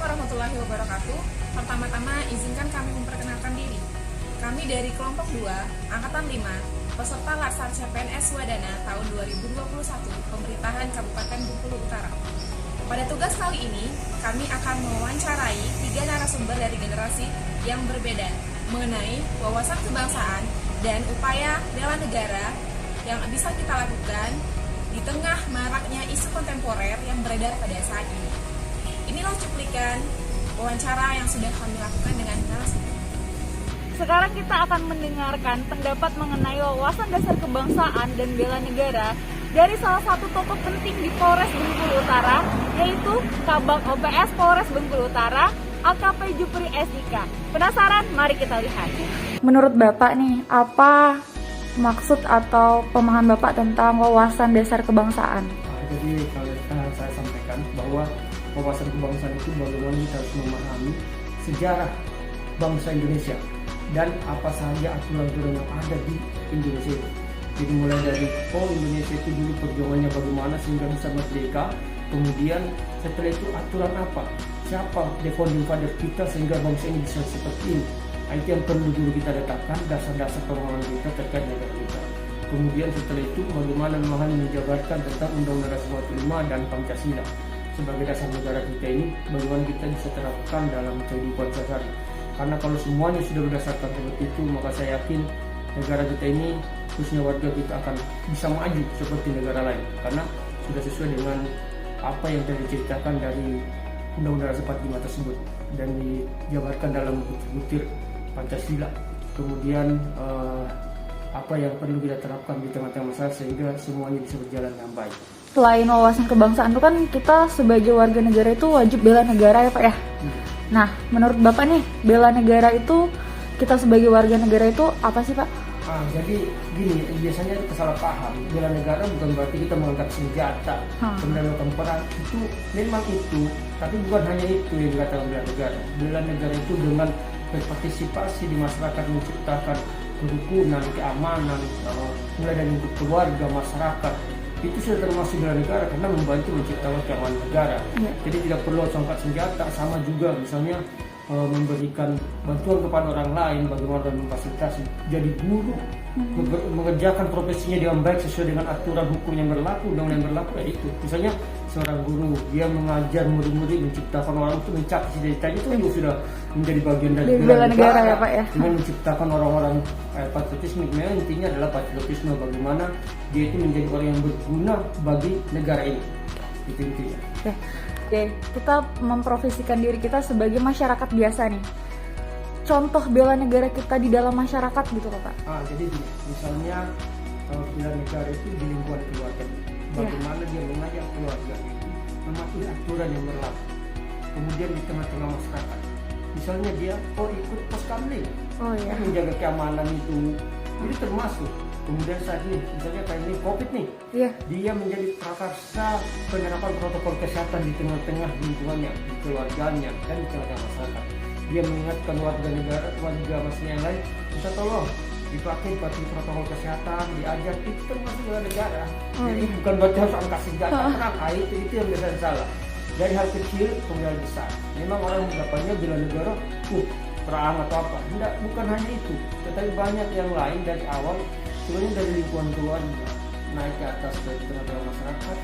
warahmatullahi wabarakatuh. Pertama-tama izinkan kami memperkenalkan diri. Kami dari kelompok 2, angkatan 5, peserta Latsar CPNS Swadana tahun 2021, Pemerintahan Kabupaten Bengkulu Utara. Pada tugas kali ini, kami akan mewawancarai 3 narasumber dari generasi yang berbeda mengenai wawasan kebangsaan dan upaya bela negara yang bisa kita lakukan di tengah maraknya isu kontemporer yang beredar pada saat ini. Inilah cuplikan wawancara yang sudah kami lakukan dengan narasumber. Sekarang kita akan mendengarkan pendapat mengenai wawasan dasar kebangsaan dan bela negara dari salah satu tokoh penting di Polres Bengkulu Utara, yaitu Kabag OPS Polres Bengkulu Utara, AKP Jupri SIK. Penasaran? Mari kita lihat. Menurut Bapak nih, apa maksud atau pemahaman Bapak tentang wawasan dasar kebangsaan? Jadi kalau saya sampaikan bahwa wawasan kebangsaan itu bagaimana kita harus memahami sejarah bangsa Indonesia dan apa saja aturan-aturan yang ada di Indonesia. Jadi mulai dari Indonesia itu dulu perjuangannya bagaimana sehingga bisa merdeka, kemudian setelah itu aturan apa, siapa the founding father kita sehingga bangsa ini bisa seperti ini. Itu yang perlu dulu kita letakkan dasar-dasar pemahaman kita terkait negara kita. Kemudian setelah itu bagaimana memahami menjabarkan tentang Undang-Undang Dasar 45 dan Pancasila sebagai dasar negara kita ini, bagaimana kita bisa terapkan dalam kehidupan sehari-hari. Karena kalau semuanya sudah berdasarkan seperti itu, maka saya yakin negara kita ini, khususnya warga kita akan bisa maju seperti negara lain. Karena sudah sesuai dengan apa yang telah diceritakan dari Undang-Undang Dasar 45 tersebut dan dijabarkan dalam butir Pancasila. Kemudian apa yang perlu kita terapkan di tengah-tengah masyarakat sehingga semuanya bisa berjalan dengan baik. Selain wawasan kebangsaan itu kan kita sebagai warga negara itu wajib bela negara ya Pak ya? Nah, menurut Bapak nih, bela negara itu, kita sebagai warga negara itu apa sih Pak? Jadi gini, biasanya itu kesalahpaham. Bela negara bukan berarti kita mengangkat senjata, kemudian melakukan perang. Itu memang itu, tapi bukan hanya itu yang dikatakan bela negara. Bela negara itu dengan berpartisipasi di masyarakat, menciptakan kerukunan, keamanan, mulai dari untuk keluarga, masyarakat. Itu sudah termasuk bela negara karena membantu menciptakan keamanan negara. Jadi tidak perlu angkat senjata. Sama juga misalnya memberikan bantuan kepada orang lain, bagaimana memfasilitasi jadi guru, mengerjakan profesinya dengan baik sesuai dengan aturan hukum yang berlaku, undang-undang yang berlaku. Itu misalnya seorang guru, dia mengajar murid-murid, menciptakan orang itu mencapai cita-citanya, itu juga sudah menjadi bagian dari bela negara ya Pak ya. Dengan menciptakan orang-orang patriotisme, memang intinya adalah patriotisme, bagaimana dia itu menjadi orang yang berguna bagi negara ini. Itu intinya. Oke, kita memprofesikan diri kita sebagai masyarakat biasa nih. Contoh bela negara kita di dalam masyarakat gitu loh Pak. Jadi misalnya bela negara itu di lingkungan keluarga. Bagaimana dia mengajak keluarga itu mematuhi aturan yang berlaku. Kemudian di tengah-tengah masyarakat. Misalnya dia ikut pos kamling. Menjaga keamanan itu. Jadi termasuk. Kemudian saat ini, misalnya kayak ini COVID nih, dia menjadi prakarsa penerapan protokol kesehatan di tengah-tengah lingkungannya, di keluarganya, dan di tengah-tengah masyarakat. Dia mengingatkan warga negara, warga masyarakat yang lain, bisa tolong dipakai patuhi protokol kesehatan, diajar, itu termasuk bela negara. Jadi bukan berarti harus angkat senjata perang, itu yang biasanya salah. Dari hal kecil kemudian hal besar. Memang orang mengatakannya bela negara, perang atau apa? Tidak, bukan hanya itu, tetapi banyak yang lain dari awal. Sebenarnya dari lingkungan keluarga naik ke atas dari tengah-tengah masyarakat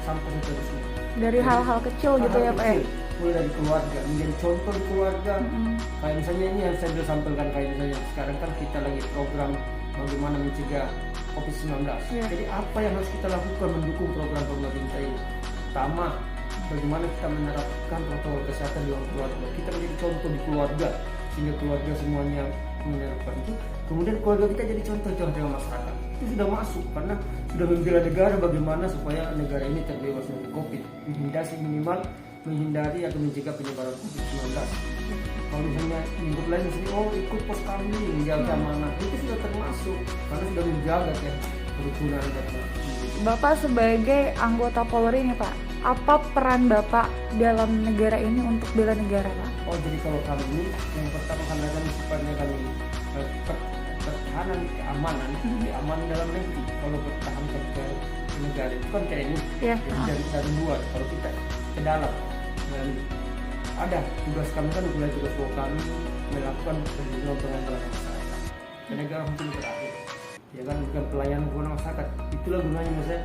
sampai seterusnya. Dari hal-hal kecil gitu ya Pak ya? Mulai dari keluarga, menjadi contoh di keluarga. Kayak misalnya ini yang saya sampaikan, kayak misalnya sekarang kan kita lagi program bagaimana mencegah COVID-19. Jadi apa yang harus kita lakukan mendukung program pemerintah ini? Pertama, bagaimana kita menerapkan protokol kesehatan di dalam keluarga. Kita menjadi contoh di keluarga sehingga keluarga semuanya menerapkan itu. Kemudian keluarga kita jadi contoh-contoh masyarakat. Itu sudah masuk karena sudah membela negara bagaimana supaya negara ini terbebas dari COVID. Menghindari atau mencegah penyebaran COVID-19. Kalau misalnya lingkup lain misalnya ikut pos kamling, menjaga keamanan, itu sudah termasuk karena sudah menjaga kerukunan negara. Bapak sebagai anggota Polri nih Pak, apa peran Bapak dalam negara ini untuk bela negara Pak? Jadi kalau kami ini yang pertama karena kami sifatnya kami pertahanan keamanan, keamanan dalam negeri. Kalau bertahan ke negara itu kan kayak ini, dari luar. Kalau kita ke dalam, ada tugas kami kan mulai tugas kami melakukan perlindungan pengadilan masyarakat. Penegak hukum terakhir, ya kan, bukan pelayanan kepada masyarakat. Itulah gunanya misalnya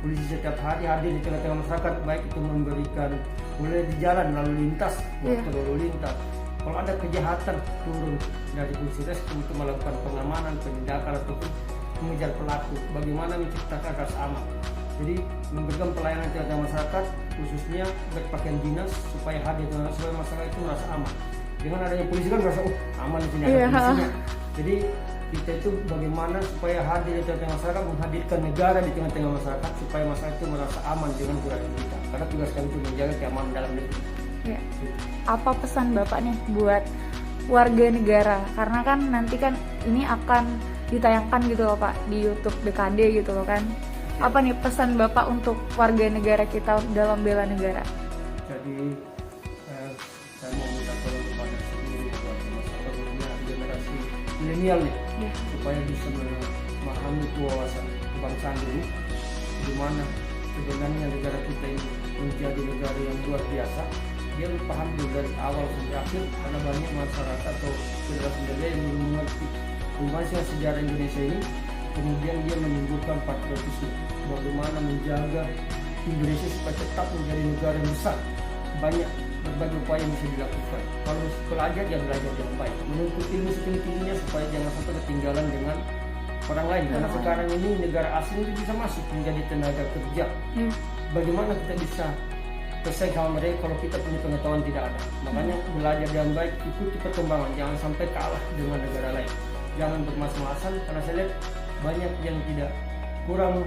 polisi setiap hari hadir di tengah-tengah masyarakat, baik itu memberikan mulai di jalan lalu lintas, waktu lalu lintas. Kalau ada kejahatan turun dari polisi rescue untuk melakukan pengamanan, penindakan ataupun mengejar pelaku. Bagaimana menciptakan rasa aman. Jadi memberikan pelayanan kepada masyarakat, khususnya berpakaian dinas supaya hadir supaya masyarakat itu merasa aman. Dengan adanya polisi kan merasa aman di sini ada polisinya. Jadi kita itu bagaimana supaya hadir di tengah-tengah masyarakat, menghadirkan negara di tengah-tengah masyarakat supaya masyarakat itu merasa aman dengan keberadaan kita. Karena tugas kami itu menjaga keamanan dalam negeri. Ya. Apa pesan Bapak nih buat warga negara? Karena kan nanti kan ini akan ditayangkan gitu loh Pak di YouTube BKD gitu loh kan. Apa nih pesan Bapak untuk warga negara kita dalam bela negara? Jadi saya mau minta tolong kepada seluruh warga masyarakat khususnya generasi milenial nih, supaya bisa memahami wawasan kebangsaan dulu, di mana sebenarnya negara kita ini menjadi negara yang luar biasa. Dia paham dulu dari awal sampai akhir, karena banyak masyarakat atau generasi muda yang belum mengerti luasnya sejarah Indonesia ini. Kemudian dia menimbulkan patriotisme, bagaimana menjaga Indonesia supaya tetap menjadi negara yang besar. Banyak berbagai upaya yang bisa dilakukan. Kalau pelajar ya belajar yang baik, menuntut ilmu setinggi-tingginya supaya jangan sampai ketinggalan dengan orang lain. Karena sekarang ini negara asing itu bisa masuk menjadi tenaga kerja. Bagaimana kita bisa bersaing sama mereka kalau kita punya pengetahuan tidak ada? Makanya belajar yang baik, ikuti perkembangan, jangan sampai kalah dengan negara lain. Jangan bermas-masan, karena saya lihat banyak yang tidak kurang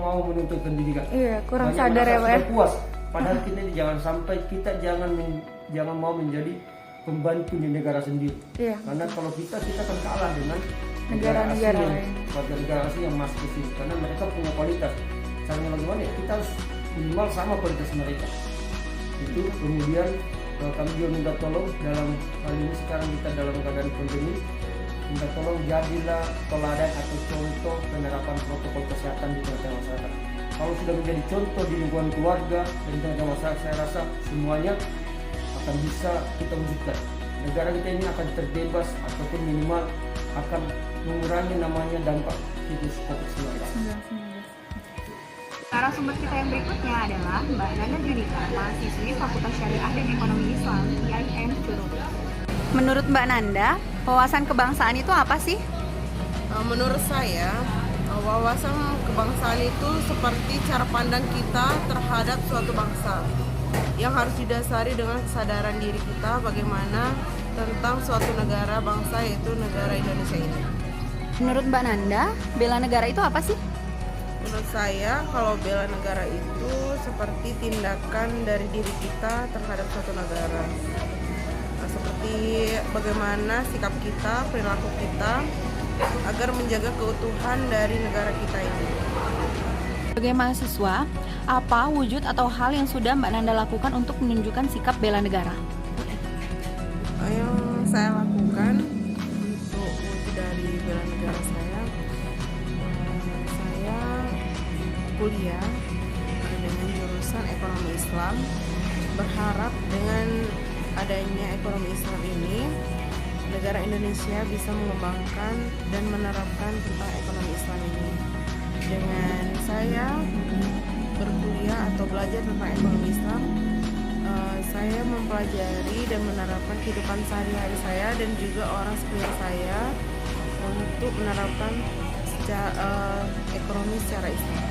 mau menuntut pendidikan. Iya, kurang banyak sadar ya Pak ya. puas. Padahal kita jangan sampai kita jangan mau menjadi pembantu di negara sendiri. Iya. Karena kalau kita akan kalah dengan Negara-negara lain. warga negara asing yang masuk ke sini, karena mereka punya kualitas. Caranya bagaimana ya? Kita harus minimal sama kualitas mereka. Itu kemudian kami juga minta tolong dalam hal ini sekarang kita dalam keadaan pandemi, minta tolong jadilah teladan atau contoh penerapan protokol kesehatan di tengah-tengah masyarakat. Kalau sudah menjadi contoh di lingkungan keluarga dan di tengah-tengah masyarakat, saya rasa semuanya akan bisa kita wujudkan. Negara kita ini akan terbebas ataupun minimal akan mengurangi namanya dampak virus COVID-19. Narasumber kita yang berikutnya adalah Mbak Nana Junita, mahasiswi Fakultas Syariah dan Ekonomi Islam IAIN Curug. Menurut Mbak Nanda, wawasan kebangsaan itu apa sih? Menurut saya, wawasan kebangsaan itu seperti cara pandang kita terhadap suatu bangsa yang harus didasari dengan kesadaran diri kita bagaimana tentang suatu negara bangsa, yaitu negara Indonesia ini. Menurut Mbak Nanda, bela negara itu apa sih? Menurut saya, kalau bela negara itu seperti tindakan dari diri kita terhadap suatu negara. Seperti bagaimana sikap kita, perilaku kita agar menjaga keutuhan dari negara kita ini. Sebagai mahasiswa, apa wujud atau hal yang sudah Mbak Nanda lakukan untuk menunjukkan sikap bela negara? Yang saya lakukan untuk wujud dari bela negara saya kuliah dengan jurusan ekonomi Islam. Berharap dengan adanya ekonomi Islam ini, negara Indonesia bisa mengembangkan dan menerapkan tentang ekonomi Islam ini. Dengan saya berkuliah atau belajar tentang ekonomi Islam, saya mempelajari dan menerapkan kehidupan sehari-hari saya dan juga orang sekeliling saya untuk menerapkan ekonomi secara Islam.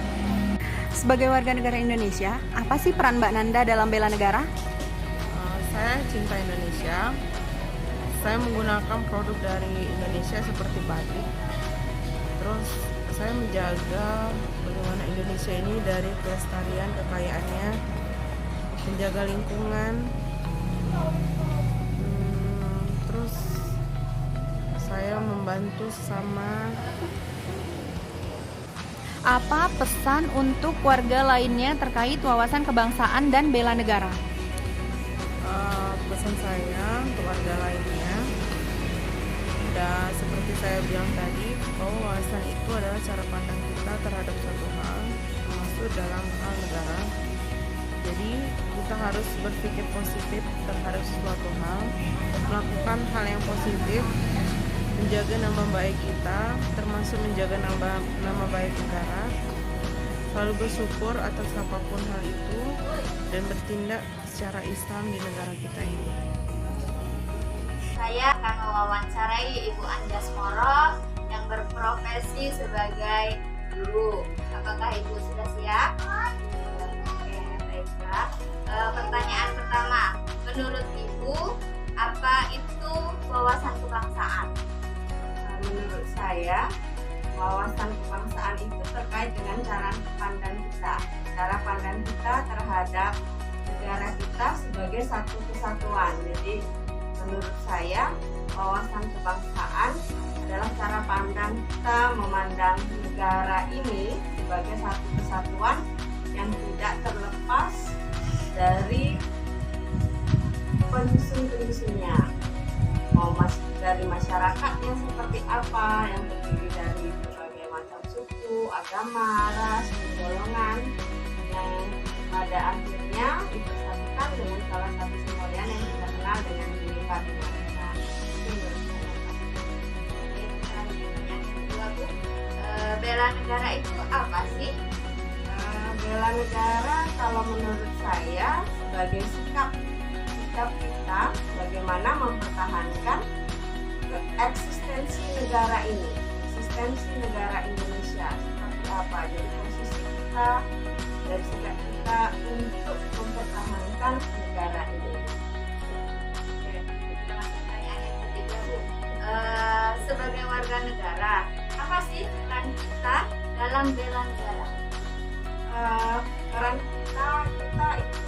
Sebagai warga negara Indonesia, apa sih peran Mbak Nanda dalam bela negara? Saya cinta Indonesia. Saya menggunakan produk dari Indonesia seperti batik. Terus saya menjaga bagaimana Indonesia ini dari kelestarian kekayaannya, menjaga lingkungan. Terus saya membantu sesama. Apa pesan untuk warga lainnya terkait wawasan kebangsaan dan bela negara? Pesan saya untuk warga lainnya, dan seperti saya bilang tadi, bahwa wawasan itu adalah cara pandang kita terhadap suatu hal, termasuk dalam hal negara. Jadi kita harus berpikir positif terhadap suatu hal, melakukan hal yang positif, menjaga nama baik kita, termasuk menjaga nama baik negara, selalu bersyukur atas apapun hal itu, dan bertindak secara Islam di negara kita ini. Saya akan mewawancarai Ibu Anjas Moro yang berprofesi sebagai guru. Apakah Ibu sudah siap? Oke, baiklah. Pertanyaan pertama, menurut Ibu, apa itu wawasan kebangsaan? Menurut saya, wawasan kebangsaan itu terkait dengan cara pandang kita. Cara pandang kita terhadap negara kita sebagai satu kesatuan. Jadi, menurut saya, wawasan kebangsaan adalah cara pandang kita memandang negara ini sebagai satu kesatuan yang tidak terlepas dari penyusun-penyusunnya. Mau dari masyarakatnya seperti apa, yang terdiri dari berbagai macam suku, agama, ras, dan golongan yang pada akhirnya dipersatukan dengan salah satu semboyan yang kita kenal dengan Bhinneka Tunggal Ika. Itu menurut saya. Bela negara itu apa sih? Bela negara kalau menurut saya sebagai sikap kita bagaimana mempertahankan eksistensi negara ini, eksistensi negara Indonesia seperti apa. Jadi posisi kita dari sikap kita untuk mempertahankan negara ini. Oke, kita masuk pertanyaan yang ketiga, Bu. Sebagai warga negara, apa sih peran kita dalam bela negara? Peran kita itu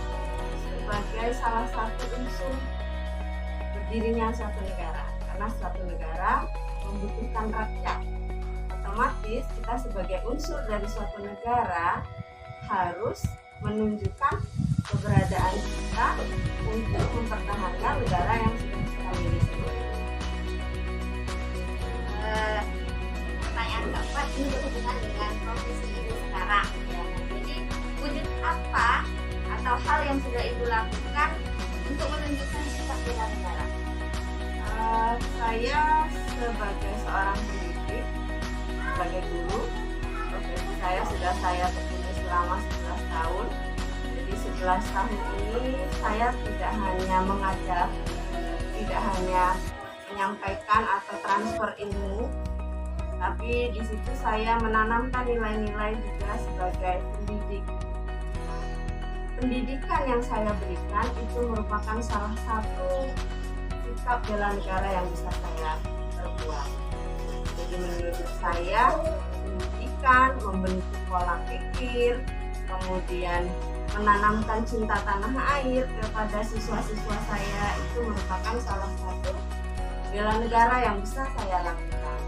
sebagai salah satu unsur berdirinya suatu negara, karena suatu negara membutuhkan rakyat. Otomatis kita sebagai unsur dari suatu negara harus menunjukkan keberadaan kita untuk mempertahankan negara yang sudah kita miliki. Pertanyaan keempat ini berhubungan dengan profesi Ibu sekarang. Ya. Jadi wujud apa atau hal yang sudah Ibu lakukan untuk menunjukkan sikap bela negara? Saya sebagai seorang pendidik, sebagai guru, profesi saya sudah saya tekuni selama 11 tahun. Jadi 11 tahun ini saya tidak hanya mengajar, tidak hanya menyampaikan atau transfer ilmu, tapi di situ saya menanamkan nilai-nilai juga sebagai pendidik. Pendidikan yang saya berikan itu merupakan salah satu sikap bela negara yang bisa saya perbuat. Jadi menurut saya pendidikan membentuk pola pikir, kemudian menanamkan cinta tanah air kepada siswa-siswa saya itu merupakan salah satu bela negara yang bisa saya lakukan.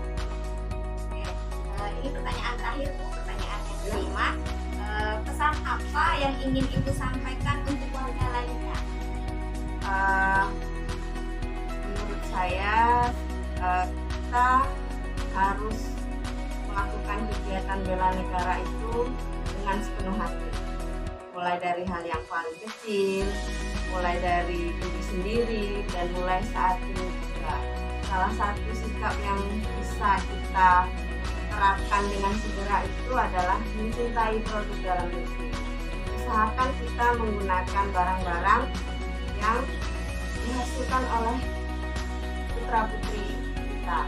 Ini pertanyaan terakhir, Bu, pertanyaan yang kelima. Pesan apa yang ingin Ibu sampaikan untuk warga lainnya? Menurut saya kita harus melakukan kegiatan bela negara itu dengan sepenuh hati. Mulai dari hal yang paling kecil, mulai dari diri sendiri, dan mulai saat ini juga. Salah satu sikap yang bisa kita terapkan dengan segera itu adalah mencintai produk dalam negeri. Usahakan kita menggunakan barang-barang yang dihasilkan oleh putra-putri kita,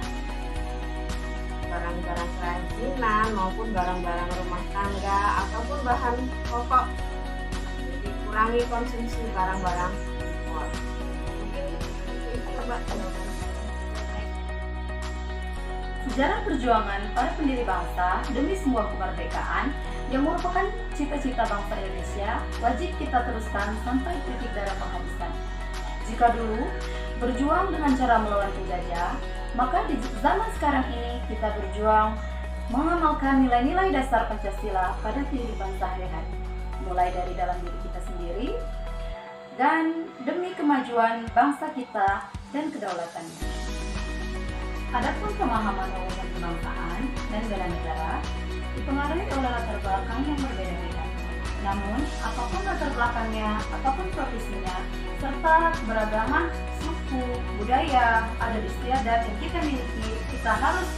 barang-barang kerajinan maupun barang-barang rumah tangga ataupun bahan pokok. Jadi kurangi konsumsi barang-barang impor. Mungkin itu coba jawaban. Sejarah perjuangan para pendiri bangsa demi sebuah kemerdekaan yang merupakan cita-cita bangsa Indonesia wajib kita teruskan sampai titik darah penghabisan. Jika dulu berjuang dengan cara melawan penjajah, maka di zaman sekarang ini kita berjuang mengamalkan nilai-nilai dasar Pancasila pada kehidupan sehari-hari, mulai dari dalam diri kita sendiri dan demi kemajuan bangsa kita dan kedaulatannya. Adapun pemahaman wawasan kebangsaan dan bela negara dipengaruhi oleh latar belakang yang berbeda-beda. Namun, apapun latar belakangnya, apapun profesinya, serta keberagaman suku, budaya, adat istiadat yang kita miliki, kita harus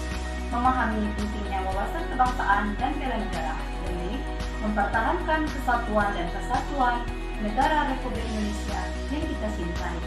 memahami pentingnya wawasan kebangsaan dan bela negara demi mempertahankan kesatuan dan kesatuan negara Republik Indonesia yang kita cintai.